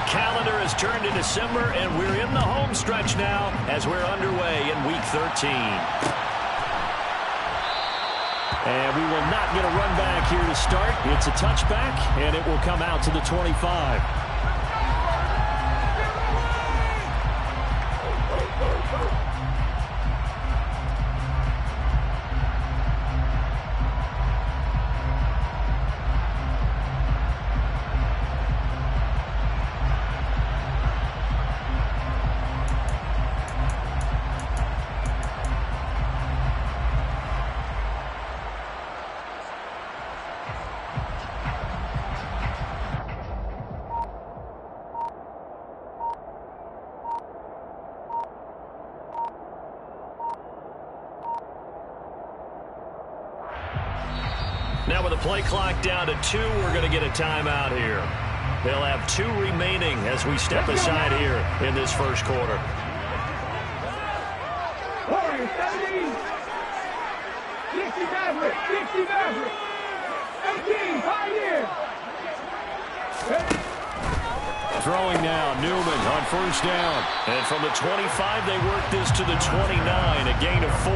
calendar has turned to December, and we're in the home stretch now as we're underway in Week 13. And we will not get a run back here to start. It's a touchback, and it will come out to the 25. Now with the play clock down to 2, we're going to get a timeout here. They'll have 2 remaining as we step aside here in this first quarter. Warriors, 17. 60 Maverick. 60 Maverick. 18, Pioneer. Throwing now, Newman on first down. And from the 25, they work this to the 29, a gain of 4.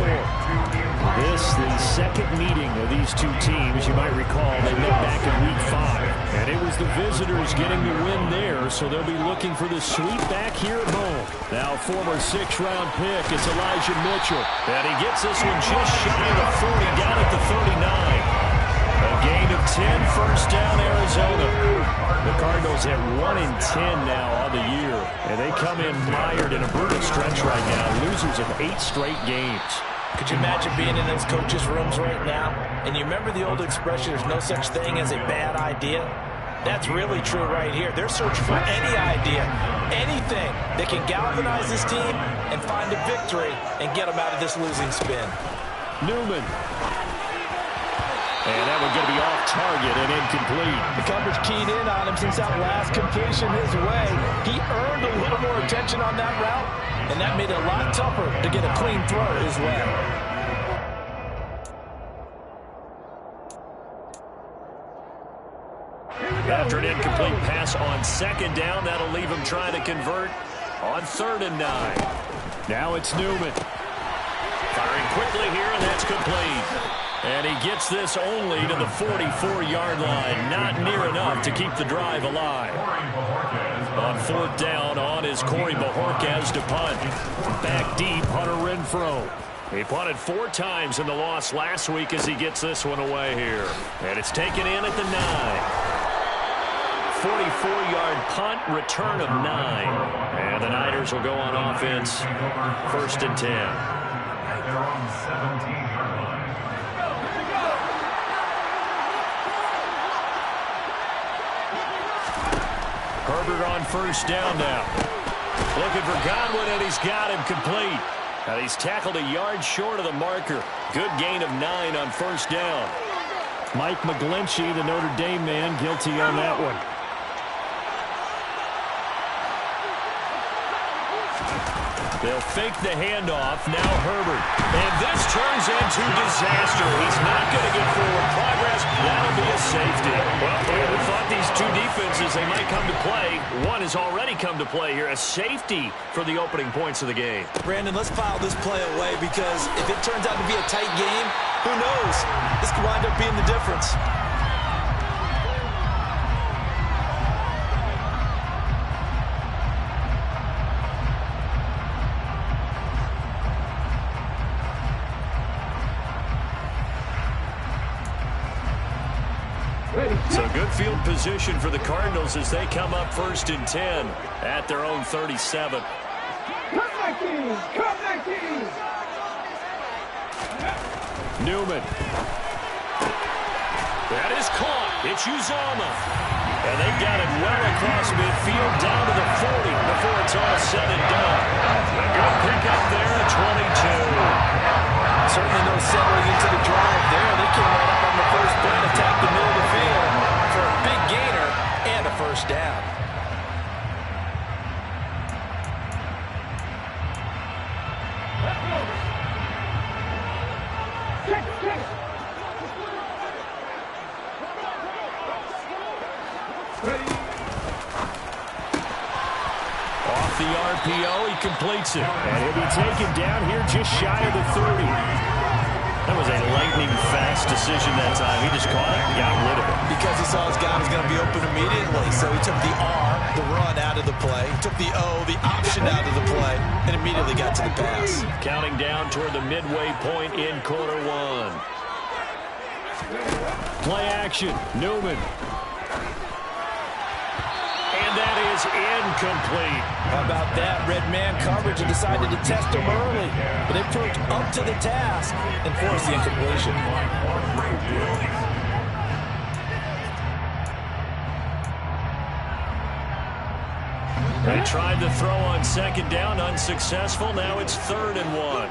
This, the second meeting of these two teams. You might recall they met back in Week 5. And it was the visitors getting the win there, so they'll be looking for the sweep back here at home. Now former 6th-round pick, it's Elijah Mitchell. And he gets this one just shy of the 40, down at the 39. A gain of 10, first down, Arizona. The Cardinals at 1-10 now on the year. And they come in mired in a brutal stretch right now, losers of 8 straight games. Could you imagine being in those coaches' rooms right now? And you remember the old expression, there's no such thing as a bad idea? That's really true right here. They're searching for any idea, anything that can galvanize this team and find a victory and get them out of this losing spin. Newman. And that one's going to be off target and incomplete. The coverage keyed in on him since that last completion his way. He earned a little more attention on that route, and that made it a lot tougher to get a clean throw his way. After an incomplete pass on second down, that'll leave him trying to convert on 3rd and 9. Now it's Newman. Firing quickly here, and that's complete. And he gets this only to the 44-yard line. Not near enough to keep the drive alive. On 4th down, on is Corey Bojorquez to punt. Back deep, Hunter Renfrow. He punted 4 times in the loss last week as he gets this one away here. And it's taken in at the 9. 44-yard punt, return of 9. And the Niners will go on offense, 1st and 10. They're on 17-yard line. Herbert on first down now. Looking for Godwin, and he's got him complete. Now he's tackled a yard short of the marker. Good gain of 9 on first down. Mike McGlinchey, the Notre Dame man, guilty on that one. They'll fake the handoff. Now Herbert. And this turns into disaster. He's not going to get forward progress. That'll be a safety. Well, we thought these two defenses, they might come to play. One has already come to play here. A safety for the opening points of the game. Brandon, let's file this play away because if it turns out to be a tight game, who knows? This could wind up being the difference. So good field position for the Cardinals as they come up 1st and 10 at their own 37. Newman. That is caught. It's Uzomah. And they got it well across midfield down to the 40 before it's all said and done. A good pickup there at 22. Certainly no settling into the drive there. They came right up on the first play and attacked the middle of the field for a big gainer and a first down. the RPO. He completes it. And he'll be taken down here just shy of the 30. That was a lightning-fast decision that time. He just caught it and got rid of it. Because he saw his guy was going to be open immediately. So he took the R, the run, out of the play. He took the O, the option, out of the play, and immediately got to the pass. Counting down toward the midway point in quarter one. Play action. Newman. And that is incomplete. How about that? Red man coverage and decided to test him early. But they proved up to the task and forced the incompletion. They tried to throw on second down, unsuccessful. Now it's 3rd and 1.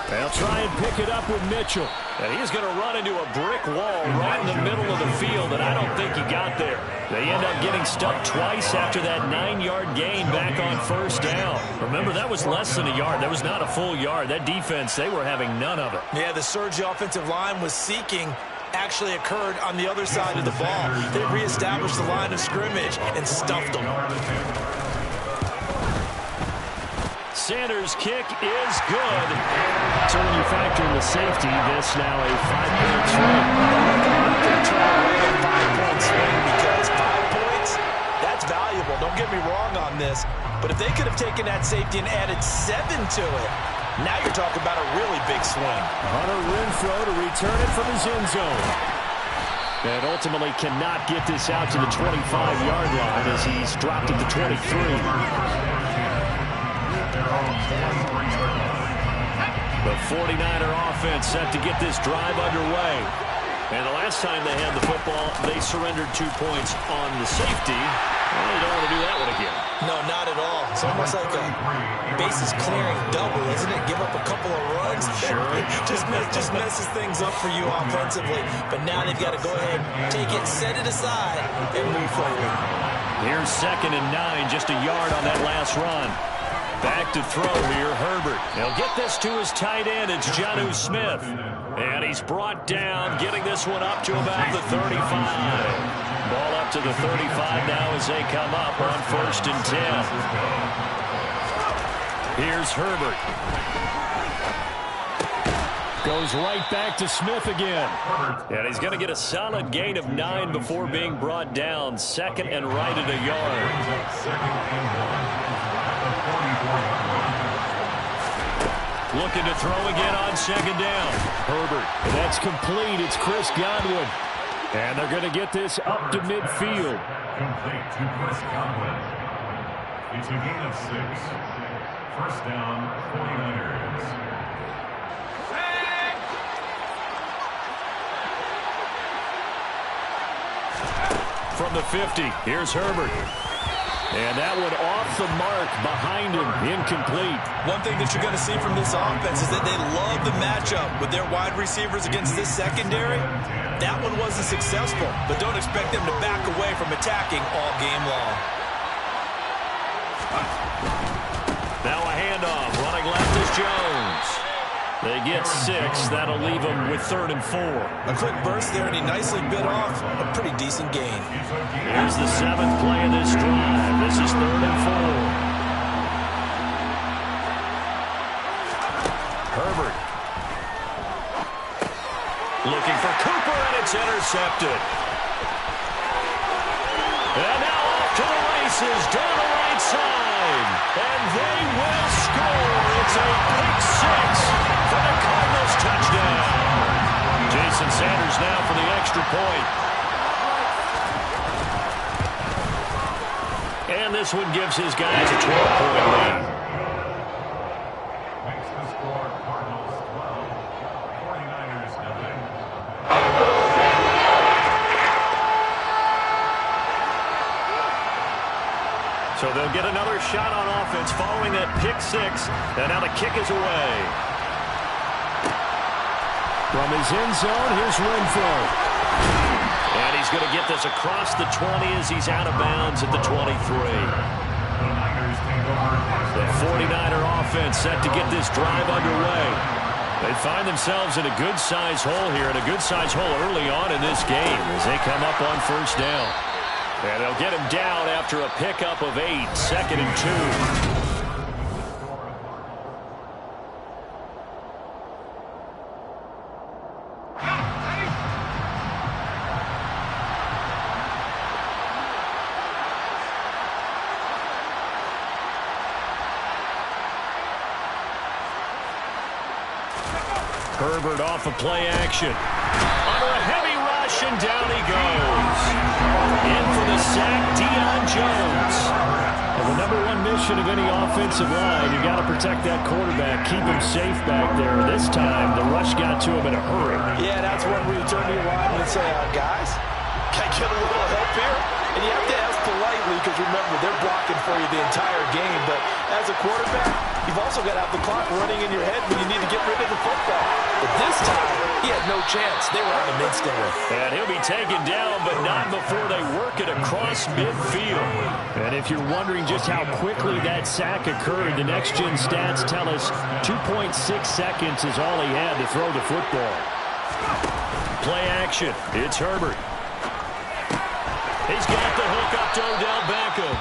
They'll try and pick it up with Mitchell. And he's going to run into a brick wall right in the middle of the field, and I don't think he got there. They end up getting stuck twice after that 9-yard gain back on 1st down. Remember, that was less than a yard. That was not a full yard. That defense, they were having none of it. Yeah, the surge the offensive line was seeking actually occurred on the other side of the ball. They reestablished the line of scrimmage and stuffed them. Sanders' kick is good. So when you factor in the safety, this now a 5-point swing. They're trying to win a 5-point swing because 5 points, that's valuable. Don't get me wrong on this. But if they could have taken that safety and added 7 to it, now you're talking about a really big swing. Hunter Renfrow to return it from his end zone. And ultimately cannot get this out to the 25-yard line as he's dropped at the 23. The 49er offense set to get this drive underway. And the last time they had the football, they surrendered 2 points on the safety. Well, they don't want to do that one again. No, not at all. It's almost like a bases clearing double, isn't it? Give up a couple of runs. Sure. just messes things up for you offensively. But now they've got to go ahead, take it, set it aside, and move forward. Here's 2nd and 9, just a yard on that last run. Back to throw here, Herbert. He'll get this to his tight end. It's Jonnu Smith. And he's brought down, getting this one up to about the 35. Ball up to the 35 now as they come up on 1st and 10. Here's Herbert. Goes right back to Smith again. And he's going to get a solid gain of 9 before being brought down. 2nd and right at a yard. Looking to throw again on 2nd down. Herbert. That's complete. It's Chris Godwin. And they're going to get this up to midfield. Complete to Chris Godwin. It's a gain of 6. 1st down, 49ers. From the 50, here's Herbert. And that one off the mark behind him, incomplete. One thing that you're going to see from this offense is that they love the matchup with their wide receivers against this secondary. That one wasn't successful, but don't expect them to back away from attacking all game long. Now a handoff, running left is Jones. They get 6. That'll leave them with 3rd and 4. A quick burst there, and he nicely bit off a pretty decent gain. Here's the 7th play of this drive. This is 3rd and 4. Herbert. Looking for Cooper, and it's intercepted. And now off to the races down the right side. And they will score. It's a pick 6. For the Cardinals touchdown. Jason Sanders now for the extra point. And this one gives his guys a 12-point lead. Makes the score Cardinals 12, 49ers nothing. So they'll get another shot on offense following that pick 6. And now the kick is away. From his end zone, here's Renfrow. And he's going to get this across the 20 as he's out of bounds at the 23. The 49er offense set to get this drive underway. They find themselves in a good-sized hole here, and a good-sized hole early on in this game as they come up on 1st down. And they'll get him down after a pickup of 8, 2nd and 2. Herbert off of play action. Under a heavy rush, and down he goes. In for the sack, Deion Jones. And the number one mission of any offensive line, you got to protect that quarterback, keep him safe back there. This time, the rush got to him in a hurry. Yeah, that's when we turn to your line and say, guys, can I get a little help here? And you have to ask politely because, remember, they're blocking for you the entire game. But as a quarterback, you've also got to have the clock running in your head when you need to get rid of the football. But this time, he had no chance. They were on him instantly. And he'll be taken down, but not before they work it across midfield. And if you're wondering just how quickly that sack occurred, the next-gen stats tell us 2.6 seconds is all he had to throw the football. Play action. It's Herbert. He's got the hook up to Odell Beckham.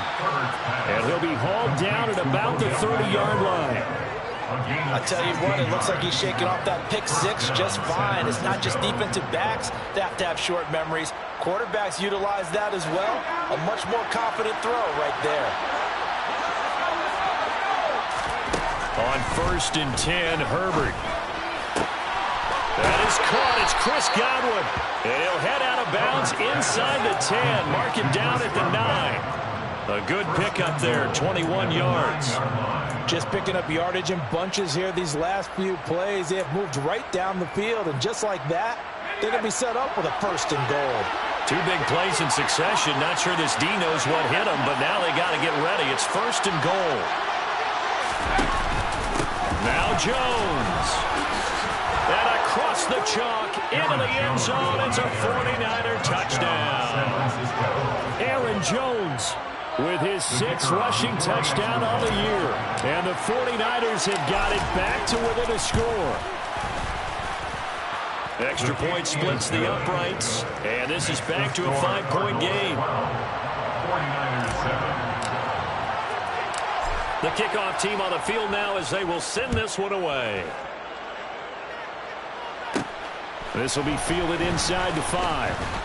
And he'll be hauled down at about the 30-yard line. I tell you what, it looks like he's shaking off that pick six just fine. It's not just defensive backs that have to have short memories. Quarterbacks utilize that as well. A much more confident throw right there. On 1st and 10, Herbert. That is caught. It's Chris Godwin. And he'll head out of bounds inside the 10. Mark him down at the 9. A good pickup there, 21 yards. Just picking up yardage in bunches here these last few plays. They have moved right down the field, and just like that, they're going to be set up with a 1st and goal. 2 big plays in succession. Not sure this D knows what hit him, but now they got to get ready. It's 1st and goal. Now Jones. And across the chalk, into the end zone. It's a 49er touchdown. Aaron Jones with his 6th rushing touchdown on the year. And the 49ers have got it back to within a score. Extra point splits the uprights. And this is back to a 5-point game. 49ers 7. The kickoff team on the field now as they will send this one away. This will be fielded inside the 5.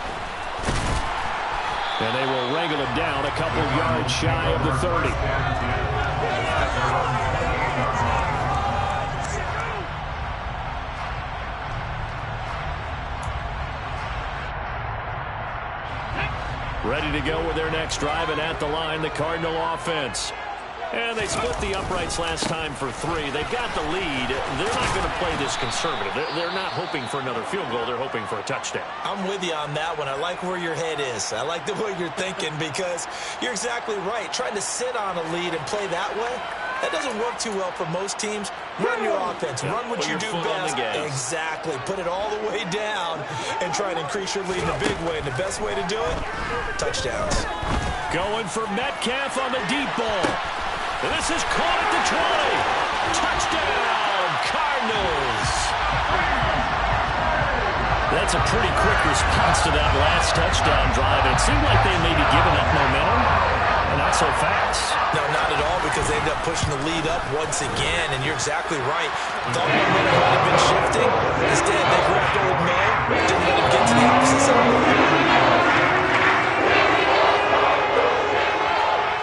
And they will wrangle him down a couple yards shy of the 30. Ready to go with their next drive, and at the line, the Cardinal offense. And they split the uprights last time for 3. They've got the lead. They're not going to play this conservative. They're not hoping for another field goal. They're hoping for a touchdown. I'm with you on that one. I like where your head is. I like the way you're thinking because you're exactly right. Trying to sit on a lead and play that way, that doesn't work too well for most teams. Run your offense. Run what you do best. Exactly. Put it all the way down and try and increase your lead in a big way. And the best way to do it, touchdowns. Going for Metcalf on the deep ball. And this is caught at the 20. Touchdown, Cardinals. That's a pretty quick response to that last touchdown drive. And it seemed like they may be giving up momentum. Not so fast. No, not at all, because they ended up pushing the lead up once again. And you're exactly right. Thought momentum might have been shifting. Instead, they grabbed Old Man. Didn't let him get to the opposite side.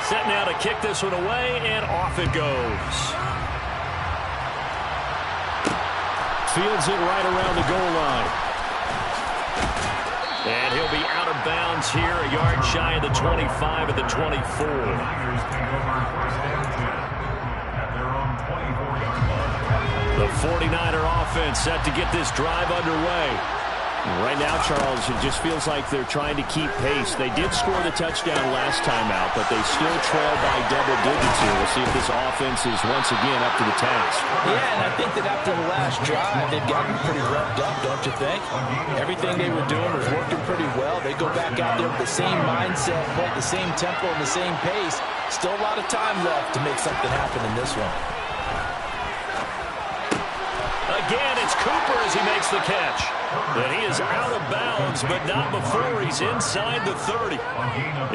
Set now to kick this one away, and off it goes. Fields it right around the goal line. And he'll be out of bounds here, a yard shy of the 25 at the 24. Niners take over 1st and 10 at their own 24-yard line. The 49er offense set to get this drive underway. Right now, Charles, it just feels like they're trying to keep pace. They did score the touchdown last time out, but they still trail by double digits here. We'll see if this offense is once again up to the task. Yeah, and I think that after the last drive, they've gotten pretty revved up, don't you think? Everything they were doing was working pretty well. They go back out there with the same mindset, but the same tempo and the same pace. Still a lot of time left to make something happen in this one. again. It's Cooper as he makes the catch. And he is out of bounds, but not before he's inside the 30.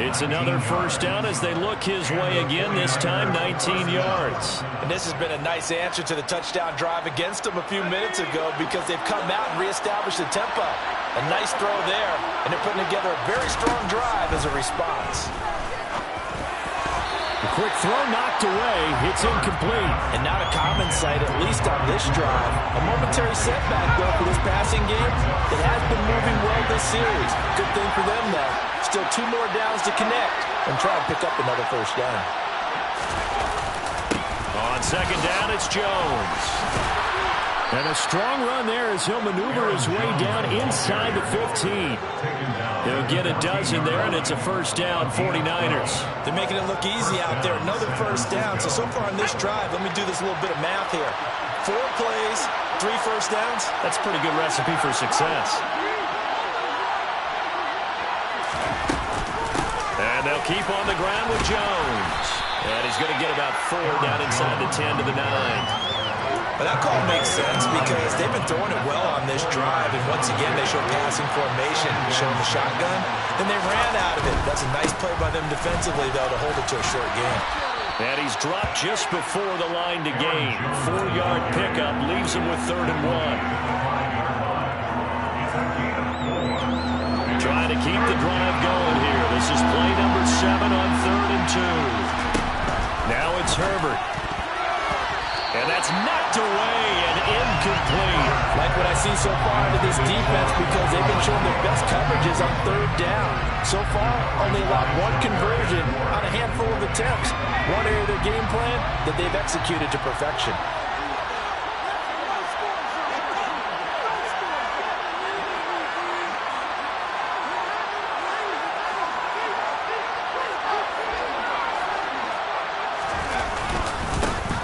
It's another first down as they look his way again, this time 19 yards. And this has been a nice answer to the touchdown drive against them a few minutes ago because they've come out and reestablished the tempo. A nice throw there, and they're putting together a very strong drive as a response. A quick throw knocked away. It's incomplete. And not a common sight, at least on this drive. A momentary setback, though, for this passing game. It has been moving well this series. Good thing for them, though. Still 2 more downs to connect and try and pick up another first down. On second down, it's Jones. And a strong run there as he'll maneuver his way down inside the 15. He'll get a dozen there, and it's a first down, 49ers. They're making it look easy out there. Another first down. So far on this drive, let me do this little bit of math here. 4 plays, 3 first downs. That's a pretty good recipe for success. And they'll keep on the ground with Jones. And he's going to get about 4 down inside the 10 to the 9. But that call makes sense because they've been throwing it well on this drive, and once again they show passing formation, showing the shotgun. Then they ran out of it. That's a nice play by them defensively, though, to hold it to a short gain. And he's dropped just before the line to gain. 4-yard pickup leaves him with 3rd and 1. Trying to keep the drive going here. This is play number 7 on 3rd and 2. Now it's Herbert. And that's knocked away and incomplete. Like what I see so far into this defense because they've been showing their best coverages on 3rd down. So far, only allowed 1 conversion on a handful of attempts. One area of their game plan that they've executed to perfection.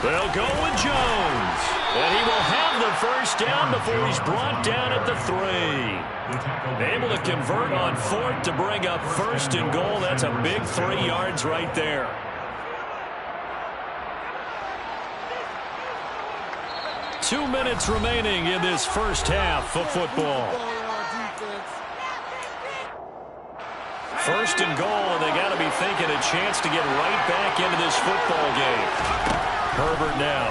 They'll go with Jones. And he will have the first down before he's brought down at the 3. Able to convert on 4th to bring up 1st and goal. That's a big 3 yards right there. Two minutes remaining in this first half of football. 1st and goal, and they got to be thinking a chance to get right back into this football game. Herbert now.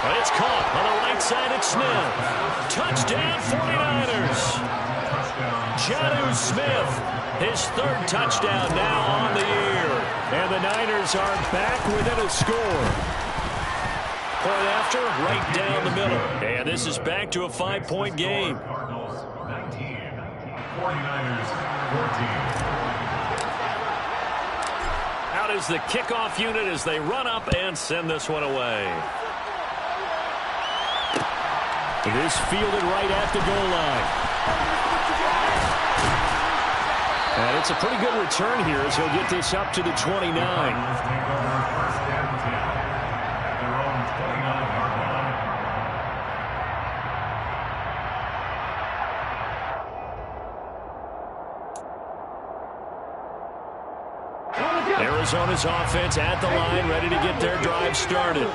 But it's caught on the right side at Smith. Touchdown 49ers. Jonnu Smith, his 3rd touchdown now on the year. And the Niners are back within a score. Point after, right down the middle. And this is back to a 5-point game. Cardinals 19, 49ers 14. Out is the kickoff unit as they run up and send this one away. This fielded right at the goal line. And it's a pretty good return here as he'll get this up to the 29. Arizona's offense at the line, ready to get their drive started.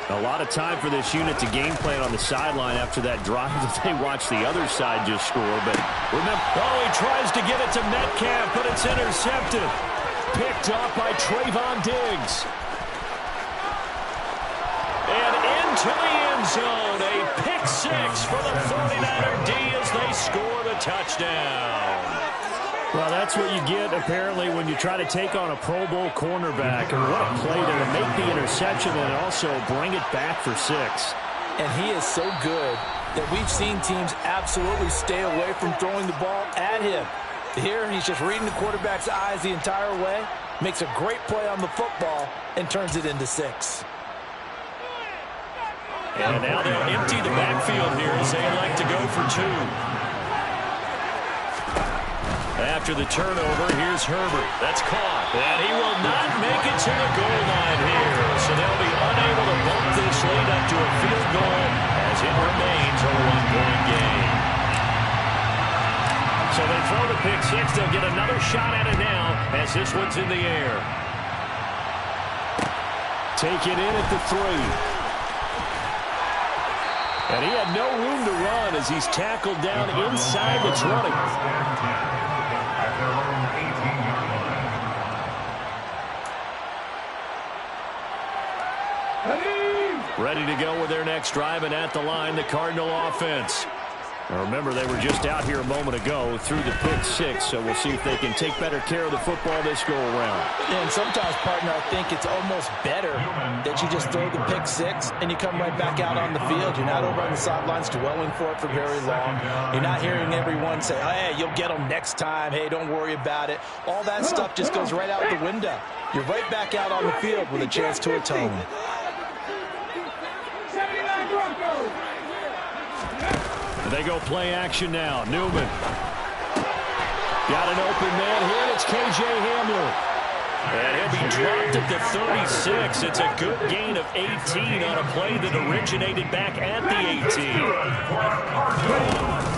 A lot of time for this unit to game plan on the sideline after that drive that they watched the other side just score. But remember, he tries to get it to Metcalf, but it's intercepted. Picked up by Trayvon Diggs. And into the end zone, a pick 6 for the 49er D as they score the touchdown. Well, that's what you get, apparently, when you try to take on a Pro Bowl cornerback. And what a play there to make the interception and also bring it back for 6. And he is so good that we've seen teams absolutely stay away from throwing the ball at him. Here, he's just reading the quarterback's eyes the entire way, makes a great play on the football, and turns it into 6. And now they'll empty the backfield here as they elect to go for 2. After the turnover, here's Herbert. That's caught. And he will not make it to the goal line here. So they'll be unable to bump this lead up to a field goal as it remains a 1-point game. So they throw the pick 6. They'll get another shot at it now as this one's in the air. Take it in at the 3. And he had no room to run as he's tackled down inside the 20. At their own 18-yard line. Ready to go with their next drive, and at the line, the Cardinal offense. Now remember, they were just out here a moment ago through the pick six, so we'll see if they can take better care of the football this go-around. And sometimes, partner, I think it's almost better that you just throw the pick six and you come right back out on the field. You're not over on the sidelines dwelling for it for very long. You're not hearing everyone say, hey, you'll get them next time. Hey, don't worry about it. All that stuff just goes right out the window. You're right back out on the field with a chance to atone. They go play action now. Newman. Got an open man here. It's K.J. Hamler. And he'll be dropped at the 36. It's a good gain of 18 on a play that originated back at the 18.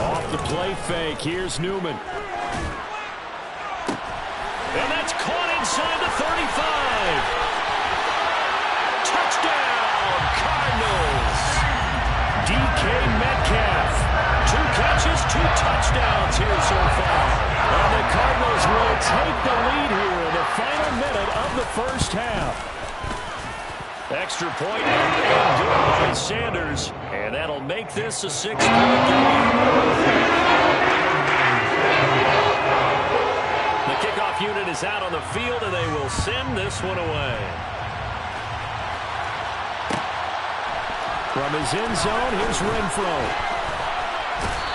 Off the play fake. Here's Newman. And that's caught inside the 35. Touchdown, Cardinals. DK Metcalf. 2 catches, 2 touchdowns here so far. And the Cardinals will take the lead here in the final minute of the first half. Extra point and good by Sanders. And that'll make this a 6-point game. The kickoff unit is out on the field, and they will send this one away. From his end zone, here's Renfrow.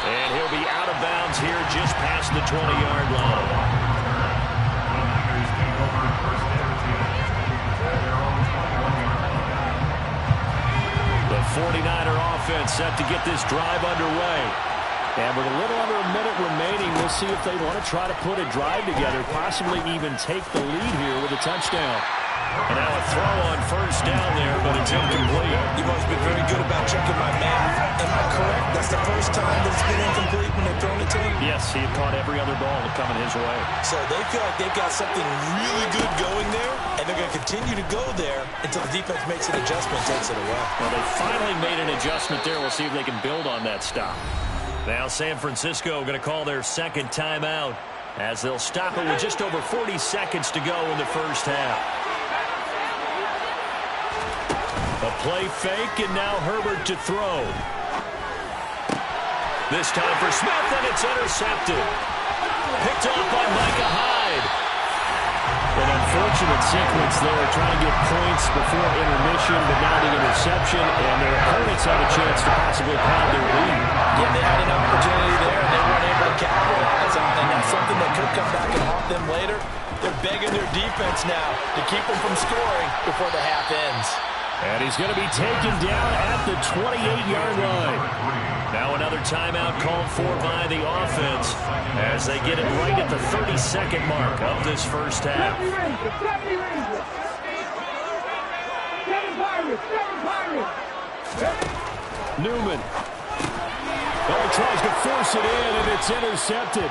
And he'll be out of bounds here just past the 20-yard line. The 49er offense set to get this drive underway. And with a little under a minute remaining, we'll see if they want to try to put a drive together, possibly even take the lead here with a touchdown. And now a throw on first down there, but it's incomplete. You've always been very good about checking my math. Am I correct? That's the first time that it's been incomplete when they've thrown it to him? Yes, he had caught every other ball coming his way. So they feel like they've got something really good going there, and they're going to continue to go there until the defense makes an adjustment and takes it away. Well, they finally made an adjustment there. We'll see if they can build on that stop. Now San Francisco going to call their second timeout as they'll stop it with just over 40 seconds to go in the first half. A play fake, and now Herbert to throw. This time for Smith, and it's intercepted. Picked off by Micah Hyde. An unfortunate sequence there, trying to get points before intermission, but now the interception, and their opponents had a chance to possibly pad their lead. Yeah, they had an opportunity there, and they weren't able to capitalize on it. And that's something that could come back and haunt them later. They're begging their defense now to keep them from scoring before the half ends. And he's going to be taken down at the 28-yard line. Now another timeout called for by the offense as they get it right at the 30-second mark of this first half. Newman. Oh, he tries to force it in, and it's intercepted.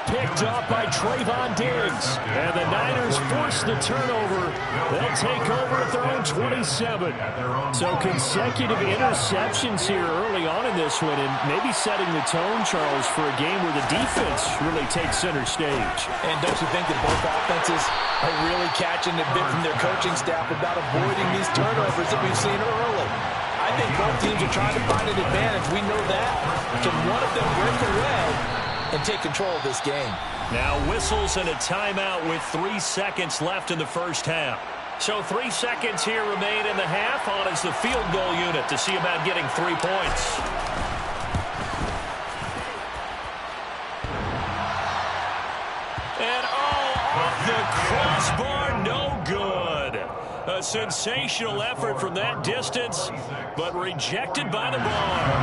Picked up by Trayvon Diggs. And the Niners force the turnover. They'll take over at their own 27. So consecutive interceptions here early on in this one, and maybe setting the tone, Charles, for a game where the defense really takes center stage. And don't you think that both offenses are really catching a bit from their coaching staff about avoiding these turnovers that we've seen early? I think both teams are trying to find an advantage. We know that. Can one of them break away and take control of this game? Now whistles and a timeout with 3 seconds left in the first half. So 3 seconds here remain in the half. On is the field goal unit to see about getting 3 points. And off the crossbar, no good. A sensational effort from that distance, but rejected by the bar.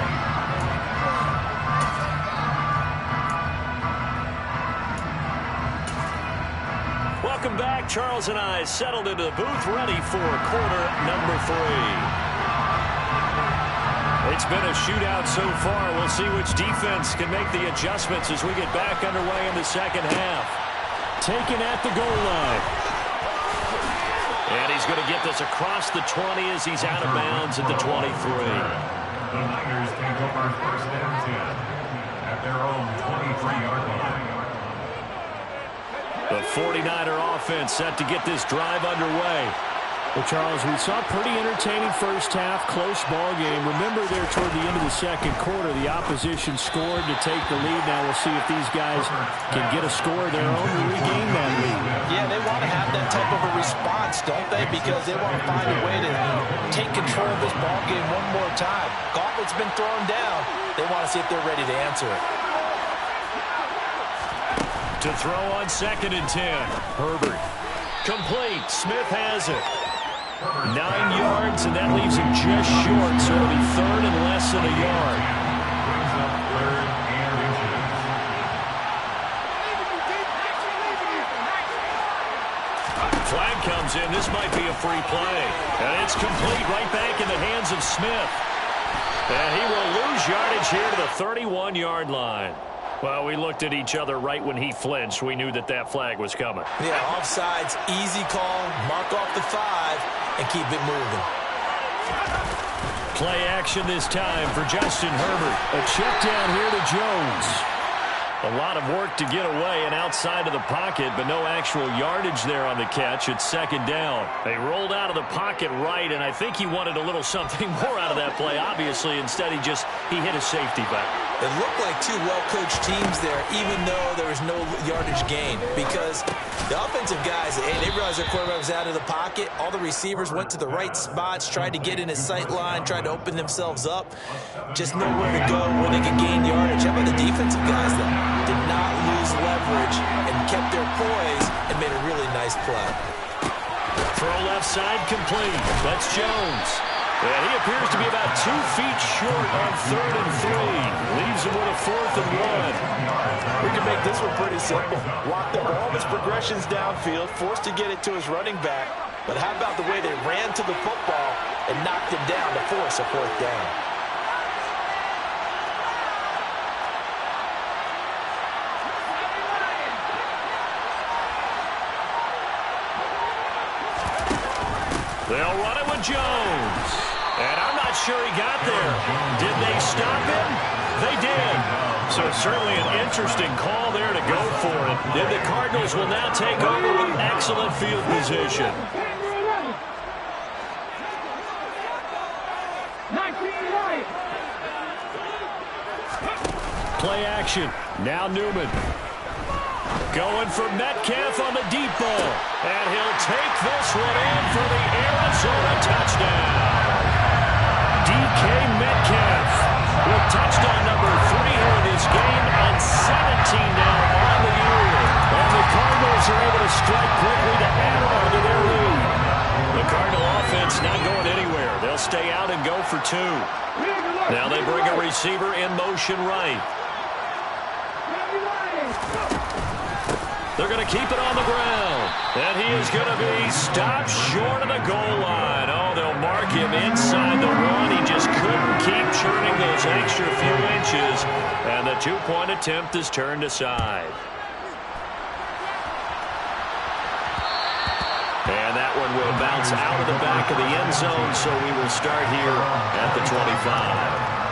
Welcome back. Charles and I settled into the booth, ready for quarter number 3. It's been a shootout so far. We'll see which defense can make the adjustments as we get back underway in the second half. Taken at the goal line. And he's going to get this across the 20 as he's out of bounds at the 23. The Niners take over first and 10 at their own 23-yard line. The 49er offense set to get this drive underway. Well, Charles, we saw a pretty entertaining first half, close ball game. Remember there toward the end of the second quarter, the opposition scored to take the lead. Now we'll see if these guys can get a score of their own to regain that lead. Yeah, they want to have that type of a response, don't they? Because they want to find a way to take control of this ball game one more time. Gauntlet's been thrown down. They want to see if they're ready to answer it. To throw on 2nd and 10. Herbert. Complete. Smith has it. 9 yards, and that leaves him just short, so it'll be 3rd and less than a yard. Brings up 3rd and inches. Flag comes in. This might be a free play. And it's complete right back in the hands of Smith. And he will lose yardage here to the 31-yard line. Well, we looked at each other right when he flinched. We knew that that flag was coming. Yeah, offsides, easy call, mark off the 5, and keep it moving. Play action this time for Justin Herbert. A check down here to Jones. A lot of work to get away and outside of the pocket, but no actual yardage there on the catch. It's 2nd down. They rolled out of the pocket right, and I think he wanted a little something more out of that play, obviously. Instead, he hit a safety back. It looked like two well-coached teams there, even though there was no yardage gain, because the offensive guys, hey, they realized their quarterback was out of the pocket. All the receivers went to the right spots, tried to get in his sight line, tried to open themselves up. Just nowhere to go where they could gain yardage. How about the defensive guys, though? Did not lose leverage and kept their poise and made a really nice play. Throw left side complete. That's Jones. And he appears to be about 2 feet short on 3rd and 3. Leaves him with a 4th and 1. We can make this one pretty simple. Locked up all of his progressions downfield, forced to get it to his running back. But how about the way they ran to the football and knocked him down to force a 4th down? They'll run it with Jones. And I'm not sure he got there. Did they stop him? They did. So certainly an interesting call there to go for it. And the Cardinals will now take over with excellent field position. Play action. Now Newman. Going for Metcalf on the deep ball. And he'll take this one in for the Arizona touchdown. DK Metcalf with touchdown number 3 here in this game and 17 now on the year. And the Cardinals are able to strike quickly to add on to their lead. The Cardinal offense not going anywhere. They'll stay out and go for 2. Now they bring a receiver in motion right. They're going to keep it on the ground. And he is going to be stopped short of the goal line. Oh, they'll mark him inside the 1. He just couldn't keep churning those extra few inches. And the 2-point attempt is turned aside. And that one will bounce out of the back of the end zone, so we will start here at the 25.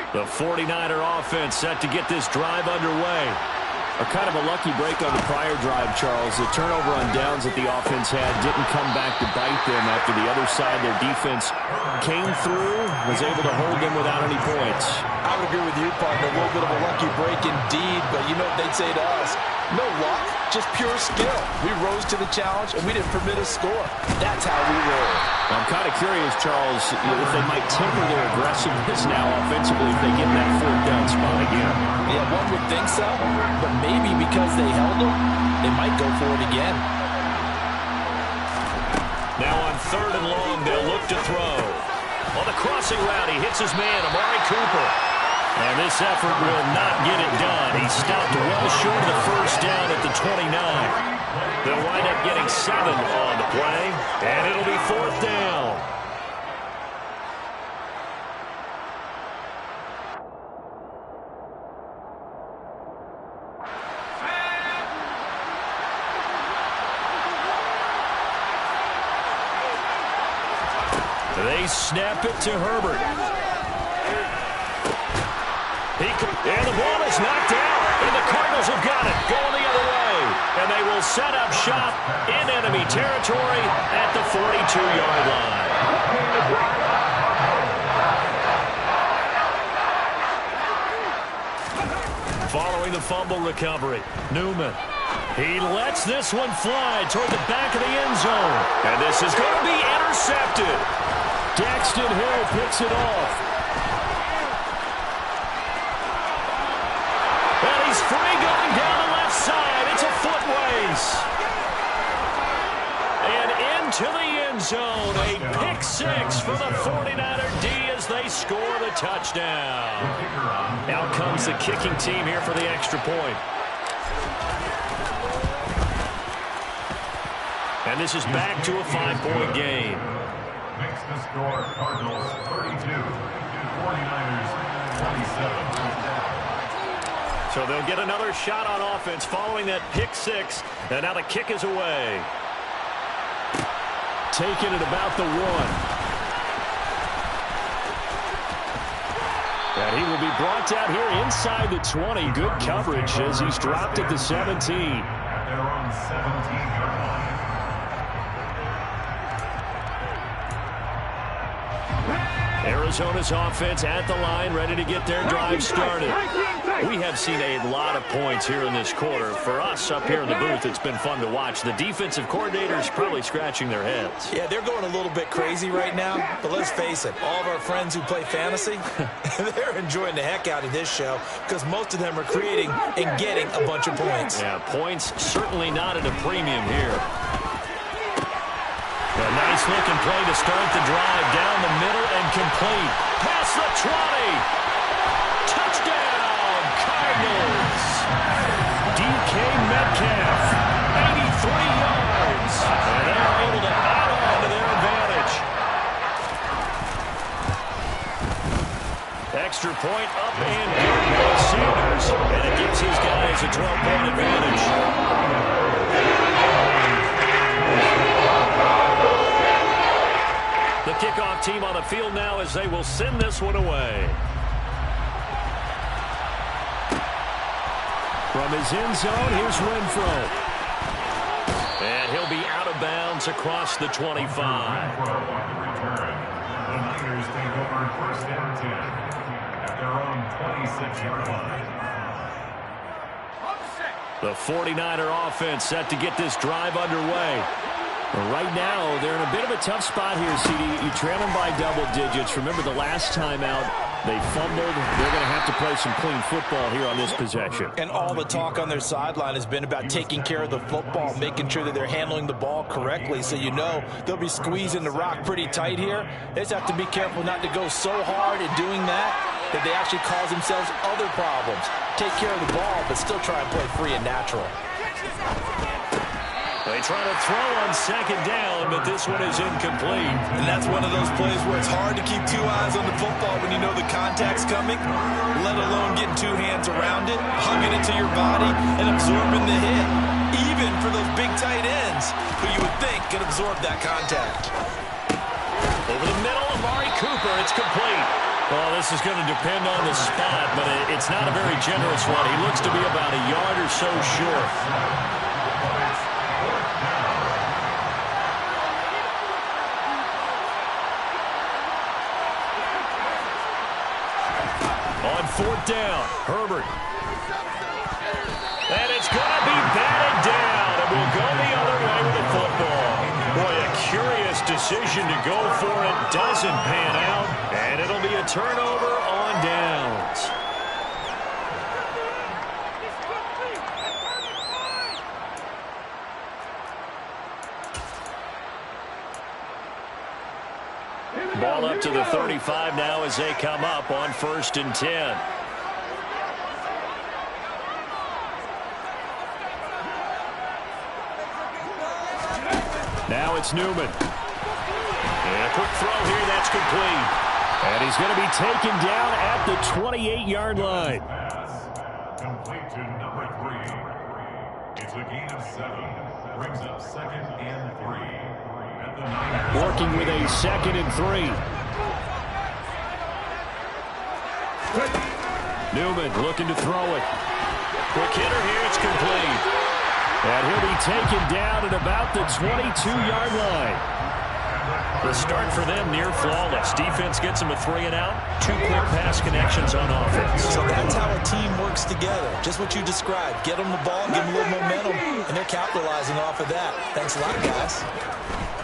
The 49er offense set to get this drive underway. A kind of a lucky break on the prior drive, Charles. The turnover on downs that the offense had didn't come back to bite them after the other side. Their defense came through, was able to hold them without any points. I would agree with you, partner. A little bit of a lucky break indeed, but you know what they'd say to us? No luck, just pure skill. We rose to the challenge, and we didn't permit a score. That's how we roll. I'm kind of curious, Charles, if they might temper their aggressiveness now offensively if they get that 4th down spot again. Yeah, one would think so, but maybe because they held them, they might go for it again. Now on 3rd and long, they'll look to throw. On the crossing route, he hits his man, Amari Cooper. And this effort will not get it done. He stopped well short of the 1st down at the 29. They'll wind up getting 7 on the play, and it'll be 4th down. They snap it to Herbert. And the ball is knocked out, and the Cardinals have got it, going the other way. And they will set up shop in enemy territory at the 42-yard line. Following the fumble recovery, Newman. He lets this one fly toward the back of the end zone. And this is going to be intercepted. Daxton Hill picks it off. And he's free going down the left side. It's a foot race. And into the end zone. A pick six for the 49er D as they score the touchdown. Out comes the kicking team here for the extra point. And this is back to a 5-point game. Makes the score Cardinals 32, 49ers 27. So they'll get another shot on offense following that pick six. And now the kick is away. Taken at about the 1. And he will be brought down here inside the 20. Good coverage as he's dropped at the 17. At their own 17-yard line. Arizona's offense at the line, ready to get their drive started. We have seen a lot of points here in this quarter. For us up here in the booth, it's been fun to watch. The defensive coordinators probably scratching their heads. Yeah, they're going a little bit crazy right now, but let's face it, all of our friends who play fantasy, they're enjoying the heck out of this show because most of them are creating and getting a bunch of points. Yeah, points certainly not at a premium here. A nice-looking play to start the drive down the middle and complete. Past the 20. Touchdown, Cardinals. DK Metcalf, 83 yards. And they're able to add on to their advantage. Extra point up and good by Sanders. And it gives his guys a 12-point advantage. The kickoff team on the field now as they will send this one away. From his end zone, here's Renfro. And he'll be out of bounds across the 25. Renfro on the return. The Niners take over first and 10 at their own 26-yard line. The 49er offense set to get this drive underway. Well, right now, they're in a bit of a tough spot here, CD. You trail them by double digits. Remember the last time out, they fumbled. They're going to have to play some clean football here on this possession. And all the talk on their sideline has been about taking care of the football, making sure that they're handling the ball correctly. So you know they'll be squeezing the rock pretty tight here. They just have to be careful not to go so hard at doing that they actually cause themselves other problems. Take care of the ball, but still try and play free and natural. They try to throw on second down, but this one is incomplete. And that's one of those plays where it's hard to keep two eyes on the football when you know the contact's coming, let alone getting two hands around it, hugging it to your body, and absorbing the hit, even for those big tight ends who you would think could absorb that contact. Over the middle, Amari Cooper, it's complete. Well, this is going to depend on the spot, but it's not a very generous one. He looks to be about a yard or so short. On fourth down, Herbert. And it's going to be batted down, and we'll go the other way with the football. Boy, a curious decision to go for it. Doesn't pan out, and it'll be a turnover on downs. Ball up to the 35 now as they come up on 1st and 10. Now it's Newman. And a quick throw here, that's complete. And he's going to be taken down at the 28-yard line. Pass complete to number 3. It's a gain of 7. Brings up 2nd and 3 at Working with a 2nd and 3. Newman looking to throw it. Quick hitter here. It's complete. And he'll be taken down at about the 22-yard line. The start for them near flawless. Defense gets them a 3 and out. 2 quick pass connections on offense. So that's how a team works together. Just what you described. Get them the ball, give them a little momentum, and they're capitalizing off of that. Thanks a lot, guys.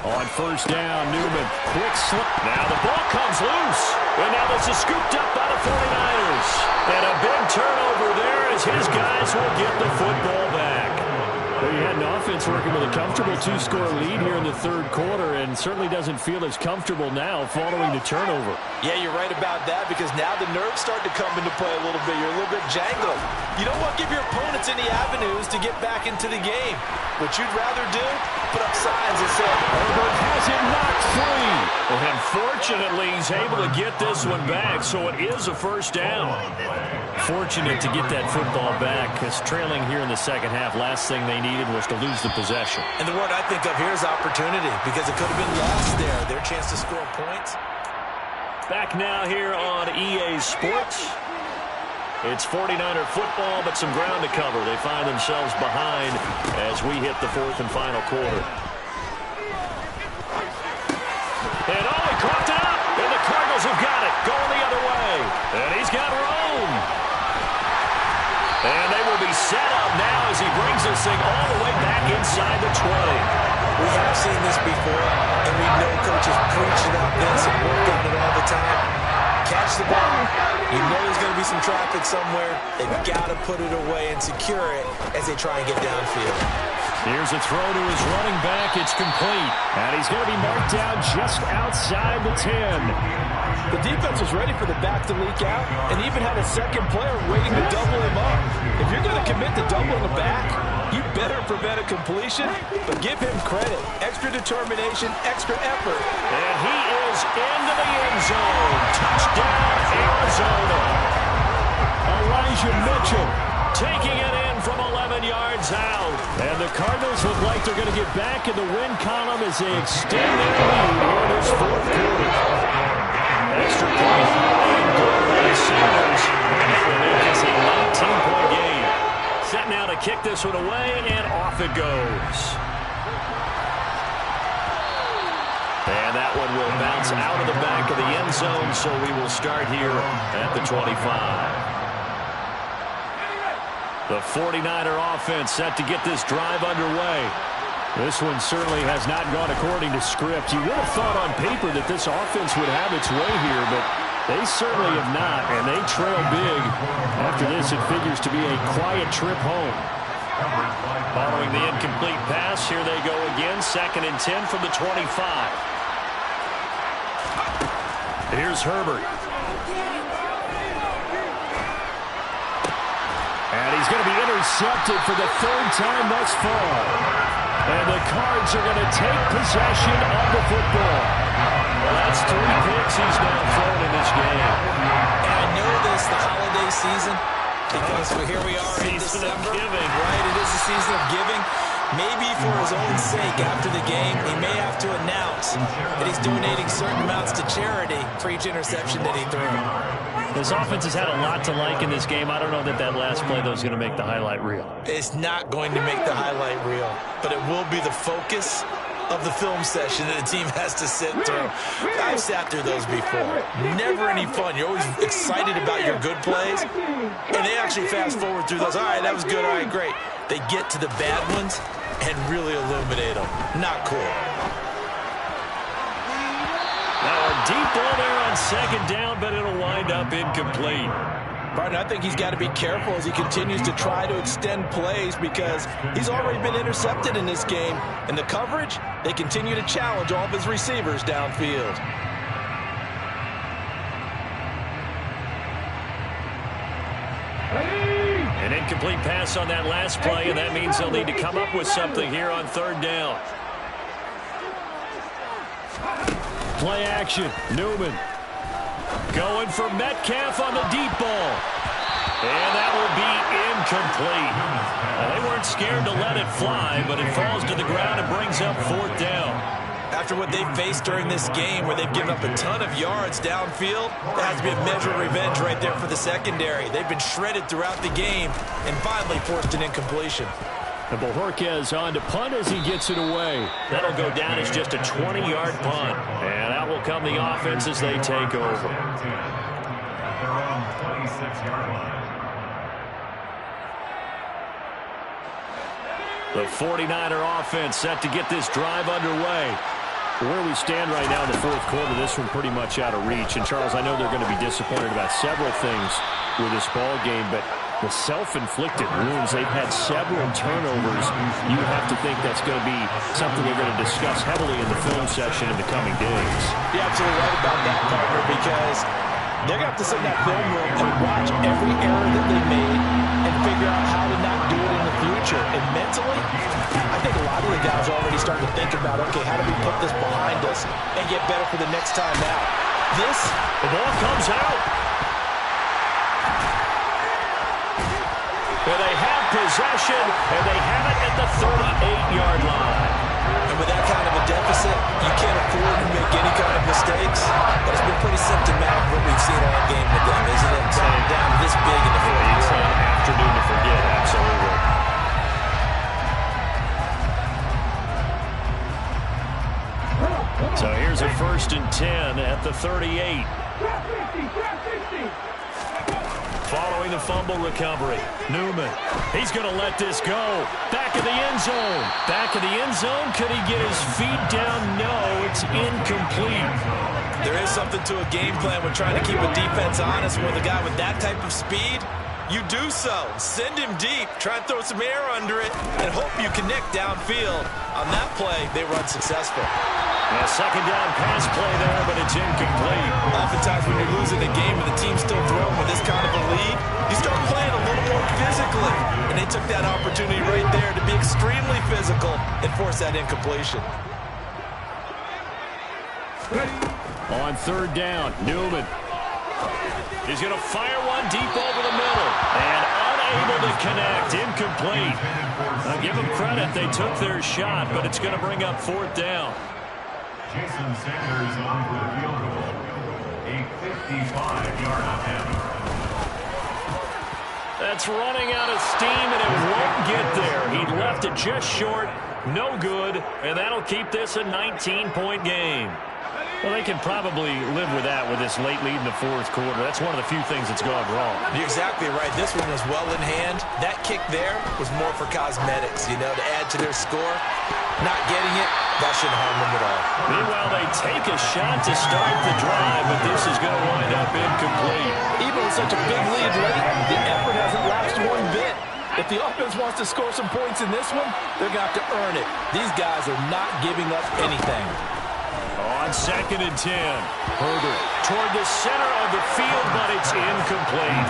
On 1st down, Newman. Quick slip. Now the ball comes loose. And now this is scooped up by the 49ers. And a big turnover there as his guys will get the football back. Well, you had an offense working with a comfortable 2-score lead here in the 3rd quarter and certainly doesn't feel as comfortable now following the turnover. Yeah, you're right about that because now the nerves start to come into play a little bit. You're a little bit jangled. You don't want to give your opponents any avenues to get back into the game. What you'd rather do, put up signs and say, Herbert has it knocked free. And fortunately, he's able to get this one back, so it is a 1st down. Fortunate to get that football back because trailing here in the 2nd half, last thing they needed was to lose the possession. And the word I think of here is opportunity because it could have been lost there. Their chance to score points. Back now here on EA Sports. It's 49er football, but some ground to cover. They find themselves behind as we hit the 4th and final quarter. And oh, he caught it up, and the Cardinals have got it, going the other way. And he's got room. And they will be set up now as he brings this thing all the way back inside the 20. We have seen this before, and we know coaches preach about this and work on it all the time. Catch the ball. You know there's going to be some traffic somewhere. They've got to put it away and secure it as they try and get downfield. Here's a throw to his running back. It's complete. And he's going to be marked down just outside the 10. The defense was ready for the back to leak out and even had a 2nd player waiting to double him up. If you're going to commit to doubling the back, you better prevent a completion, but give him credit. Extra determination, extra effort. And he is into the end zone. Touchdown, Arizona. Elijah Mitchell taking it in from 11 yards out. And the Cardinals look like they're going to get back in the win column as they extend their lead here in this 4th quarter. Extra point and goal by the Sooners. That will make this a 19-point game. Set now to kick this one away, and off it goes. And that one will bounce out of the back of the end zone, so we will start here at the 25. The 49er offense set to get this drive underway. This one certainly has not gone according to script. You would have thought on paper that this offense would have its way here, but they certainly have not, and they trail big. After this, it figures to be a quiet trip home. Following the incomplete pass, here they go again. 2nd and 10 from the 25. Here's Herbert. And he's going to be intercepted for the 3rd time thus far. And the Cards are going to take possession of the football. Well, that's 3 picks he's now thrown in this game. And I know this, the holiday season, because here we are in December. Right, it is the season of giving. Maybe for his own sake, after the game, he may have to announce that he's donating certain amounts to charity for each interception that he threw. This offense has had a lot to like in this game. I don't know that last play, though, is going to make the highlight reel. It's not going to make the highlight reel, but it will be the focus of the film session that the team has to sit through. I've sat through those before. Never any fun. You're always excited about your good plays, and they actually fast forward through those. All right, that was good. All right, great. They get to the bad ones and really illuminate them. Not cool. Now a deep ball there on 2nd down, but it'll wind up incomplete. Martin, I think he's got to be careful as he continues to try to extend plays because he's already been intercepted in this game. And the coverage, they continue to challenge all of his receivers downfield. An incomplete pass on that last play, and that means they'll need to come up with something here on 3rd down. Play action. Newman going for Metcalf on the deep ball. And that will be incomplete. Now, they weren't scared to let it fly, but it falls to the ground and brings up 4th down. After what they've faced during this game, where they've given up a ton of yards downfield, that has to be a measure of revenge right there for the secondary. They've been shredded throughout the game and finally forced an incompletion. And Bojorquez on to punt as he gets it away. That'll go down as just a 20-yard punt. And that will come the offense as they take over. At their own 26-yard line. The 49er offense set to get this drive underway. Where we stand right now in the fourth quarter, this one pretty much out of reach. And, Charles, I know they're going to be disappointed about several things with this ball game, but the self-inflicted wounds, they've had several turnovers. You have to think that's going to be something they're going to discuss heavily in the film session in the coming days. You're absolutely right about that, partner, because they're going to have to sit in that film room and watch every error that they made and figure out how to not do it in the future. And mentally, I think a lot of the guys are already starting to think about, okay, how do we put this behind us and get better for the next time out? The ball comes out. And they have possession, and they have it at the 38-yard line. And with that kind of a deficit, you can't afford to make any kind of mistakes. But it's been pretty symptomatic of what we've seen all game with them, isn't it? So down this big in the fourth It's quarter. an afternoon to forget, absolutely. So here's a 1st and 10 at the 38. Following the fumble recovery, Newman, he's going to let this go. Back of the end zone. Back of the end zone. Could he get his feet down? No, it's incomplete. There is something to a game plan when trying to keep a defense honest. With a guy with that type of speed, you do so. Send him deep. Try and throw some air under it and hope you connect downfield. On that play, they were unsuccessful. A second down pass play there, but it's incomplete. Oftentimes when you're losing a game and the team's still throwing with this kind of a lead, you start playing a little more physically. And they took that opportunity right there to be extremely physical and force that incompletion. On 3rd down, Newman. He's going to fire one deep over the middle. And unable to connect. Incomplete. I'll give them credit. They took their shot, but it's going to bring up 4th down. Jason Sanders on for the field goal. A 55-yard attempt. That's running out of steam, and it won't get there. He left it just short. No good, and that'll keep this a 19-point game. Well, they can probably live with that with this late lead in the fourth quarter. That's one of the few things that's gone wrong. You're exactly right. This one was well in hand. That kick there was more for cosmetics, you know, to add to their score. Not getting it, that shouldn't harm them at all. Meanwhile, they take a shot to start the drive, but this is going to wind up incomplete. Even with such a big lead late, the effort hasn't lasted one bit. If the offense wants to score some points in this one, they're going to have to earn it. These guys are not giving up anything. On 2nd and 10, Herbert toward the center of the field, but it's incomplete.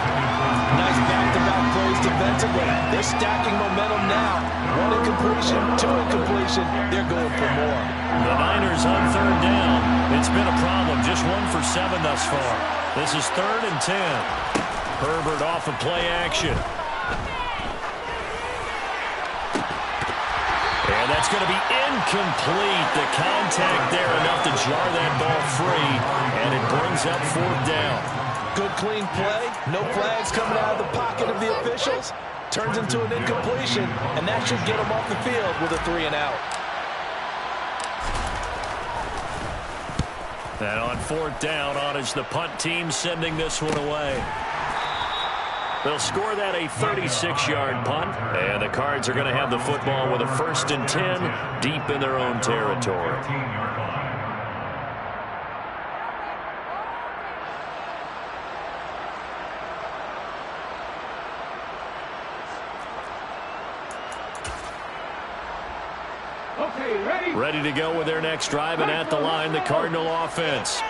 Nice back-to-back plays defensively. They're stacking momentum now. 1 incompletion, 2 incompletion. They're going for more. The Niners on 3rd down. It's been a problem. Just 1 for 7 thus far. This is 3rd and 10. Herbert off of play action. And that's going to be incomplete. The contact there enough to jar that ball free, and it brings up 4th down. Good clean play. No flags coming out of the pocket of the officials. Turns into an incompletion, and that should get them off the field with a 3 and out. And on 4th down, on is the punt team sending this one away. They'll score that a 36-yard punt, and the Cards are going to have the football with a 1st and 10 deep in their own territory. 13-yard line. Ready to go with their next drive, and at the line, the Cardinal offense.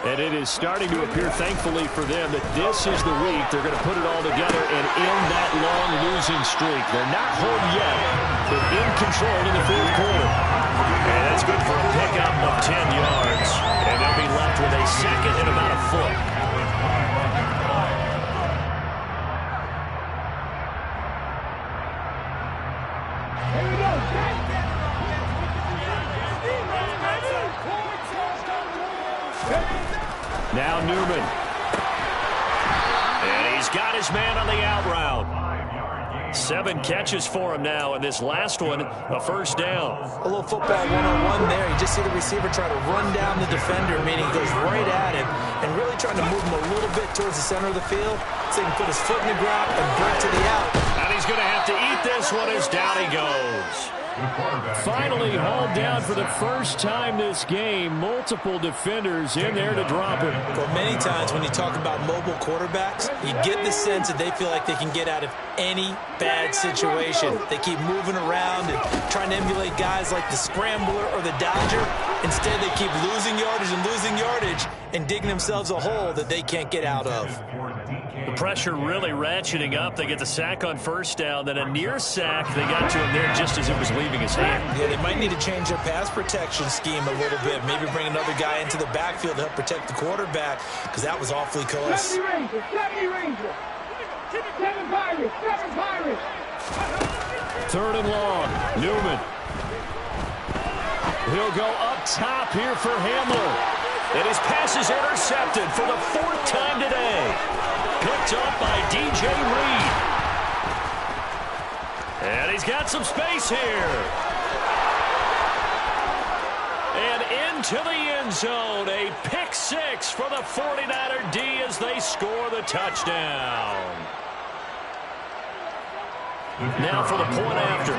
And it is starting to appear, thankfully for them, that this is the week they're going to put it all together and end that long losing streak. They're not home yet, but in control in the fourth quarter. And that's good for a pickup of 10 yards. And they'll be left with a 2nd and about a foot. Here we go, Jack. Now Newman. And he's got his man on the out route. 7 catches for him now, and this last one, a first down. A little football one-on-one there. You just see the receiver try to run down the defender, meaning he goes right at him and really trying to move him a little bit towards the center of the field so he can put his foot in the ground and break to the out. And he's going to have to eat this one as down he goes. Finally hauled down for the first time this game. Multiple defenders in there to drop him. Well, many times when you talk about mobile quarterbacks, you get the sense that they feel like they can get out of any bad situation. They keep moving around and trying to emulate guys like the Scrambler or the Dodger. Instead, they keep losing yardage and digging themselves a hole that they can't get out of. The pressure really ratcheting up. They get the sack on first down, then a near sack. They got to him there just as it was leaving his hand. Yeah, they might need to change their pass protection scheme a little bit. Maybe bring another guy into the backfield to help protect the quarterback, because that was awfully close. 70 Rangers. 7 Pirates. 7 Pirates. 3rd and long. Newman. He'll go up top here for Hamler. And his pass is intercepted for the 4th time today. Picked up by DJ Reed. And he's got some space here. And into the end zone. A pick 6 for the 49er D as they score the touchdown. Now for the point after.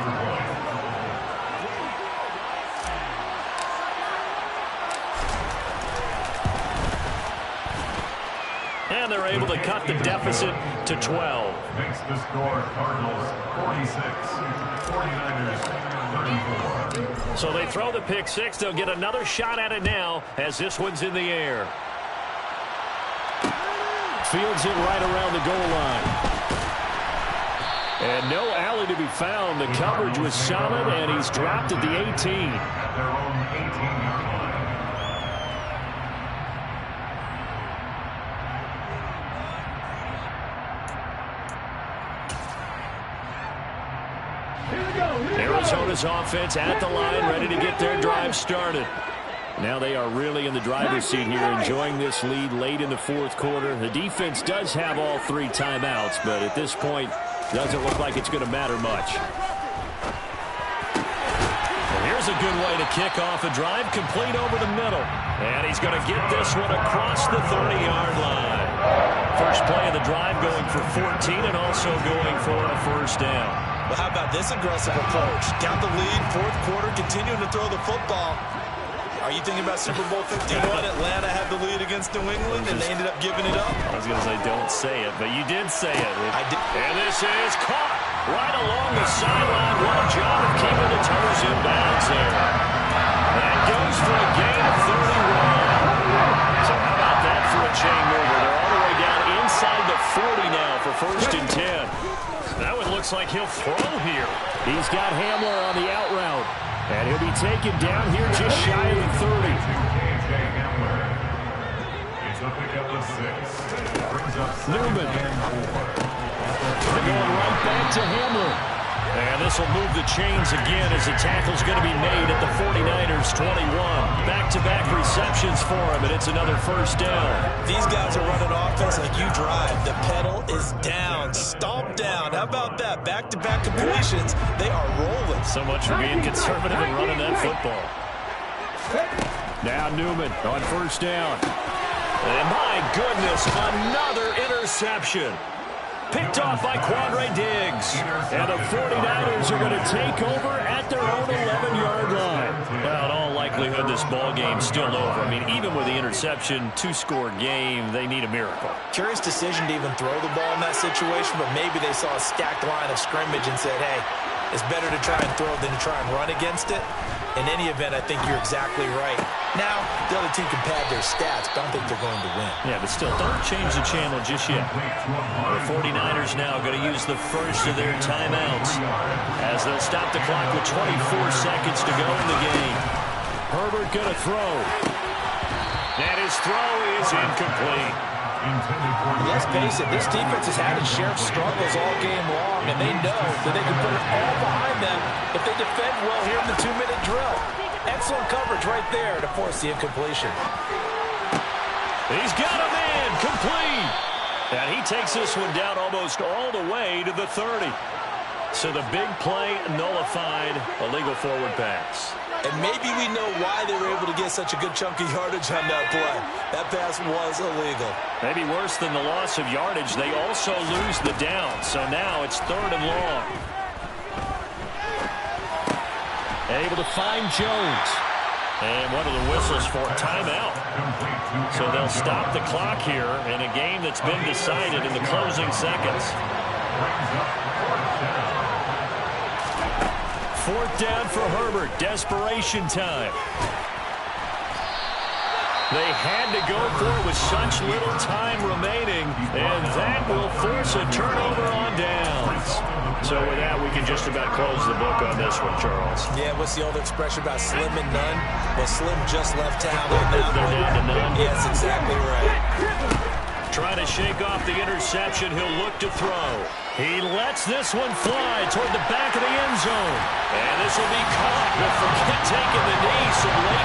And they're able to cut the deficit to 12. Makes the score Cardinals 46, 49ers 34. So they throw the pick 6. They'll get another shot at it now as this one's in the air. Fields it right around the goal line. And no alley to be found. The coverage was solid, and he's dropped at the 18. At their own 18-yard line. Arizona's offense at the line, ready to get their drive started. Now they are really in the driver's seat here, enjoying this lead late in the 4th quarter. The defense does have all 3 timeouts, but at this point, doesn't look like it's going to matter much. And here's a good way to kick off a drive, complete over the middle. And he's going to get this one across the 30-yard line. First play of the drive going for 14 and also going for a first down. Well, how about this aggressive approach? Got the lead, 4th quarter, continuing to throw the football. Are you thinking about Super Bowl 51? Atlanta had the lead against New England, and they ended up giving it up? I was going to say, don't say it, but you did say it. I did. And this is caught right along the sideline. What a job of keeping the toes in bounds there. That goes for a gain of 31. So how about that for a chain mover? They're all the way down inside the 40 now for 1st and 10. That one looks like he'll throw here. He's got Hamler on the out route. And he'll be taken down here just shy of the 30. It's a pickup of 6. Brings up Newman. They're going right back to Hamler. And this will move the chains again as the tackle's going to be made at the 49ers 21. Back-to-back receptions for him, and it's another first down. These guys are running offense like you drive. The pedal is down, stomped down. How about that? Back-to-back completions. They are rolling. So much for being conservative and running that football. Now Newman on first down. And my goodness, another interception. Picked off by Quandre Diggs. And the 49ers are going to take over at their own 11-yard line. Well, in all likelihood, this ball game's still over. I mean, even with the interception, 2-score game, they need a miracle. Curious decision to even throw the ball in that situation, but maybe they saw a stacked line of scrimmage and said, hey, it's better to try and throw than to try and run against it. In any event, I think you're exactly right. Now, the other team can pad their stats, but I don't think they're going to win. Yeah, but still, don't change the channel just yet. The 49ers now going to use the first of their timeouts as they'll stop the clock with 24 seconds to go in the game. Herbert going to throw. And his throw is incomplete. Let's face it, this defense has had its share of struggles all game long, and they know that they can put it all behind them if they defend well here in the 2-minute drill. Excellent coverage right there to force the incompletion. He's got a man complete. And he takes this one down almost all the way to the 30. So the big play nullified, a legal forward pass. And maybe we know why they were able to get such a good chunk of yardage on that play. That pass was illegal. Maybe worse than the loss of yardage, they also lose the down. So now it's 3rd and long. Able to find Jones. And one of the whistles for timeout. So they'll stop the clock here in a game that's been decided in the closing seconds. 4th down for Herbert. Desperation time. They had to go for it with such little time remaining, and that will force a turnover on downs. So with that, we can just about close the book on this one, Charles. Yeah, what's the old expression about slim and none? Well, Slim just left town on that one. They're down to none. Yes, exactly right. Trying to shake off the interception. He'll look to throw. He lets this one fly toward the back of the end zone. And this will be caught. We'll forget taking the knee. Some late